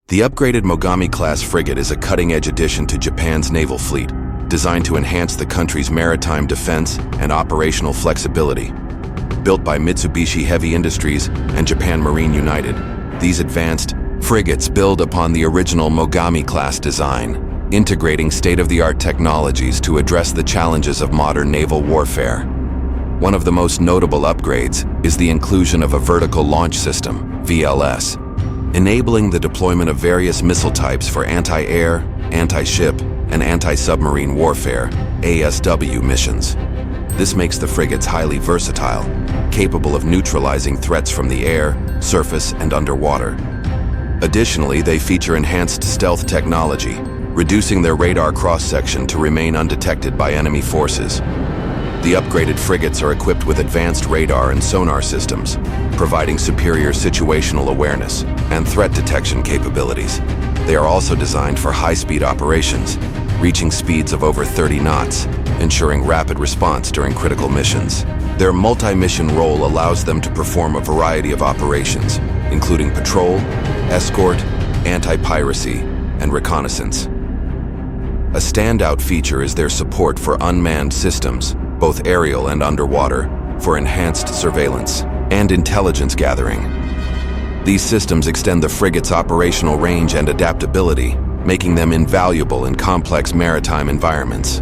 The upgraded Mogami-Class Frigate is a cutting-edge addition to Japan's naval fleet, designed to enhance the country's maritime defense and operational flexibility. Built by Mitsubishi Heavy Industries and Japan Marine United, these advanced frigates build upon the original Mogami-class design, integrating state-of-the-art technologies to address the challenges of modern naval warfare. One of the most notable upgrades is the inclusion of a vertical launch system, VLS, enabling the deployment of various missile types for anti-air, anti-ship, and anti-submarine warfare, ASW missions. This makes the frigates highly versatile, capable of neutralizing threats from the air, surface, and underwater. Additionally, they feature enhanced stealth technology, reducing their radar cross-section to remain undetected by enemy forces. The upgraded frigates are equipped with advanced radar and sonar systems, providing superior situational awareness and threat detection capabilities. They are also designed for high-speed operations, reaching speeds of over 30 knots, ensuring rapid response during critical missions. Their multi-mission role allows them to perform a variety of operations, including patrol, escort, anti-piracy, and reconnaissance. A standout feature is their support for unmanned systems, both aerial and underwater, for enhanced surveillance and intelligence gathering. These systems extend the frigate's operational range and adaptability, making them invaluable in complex maritime environments.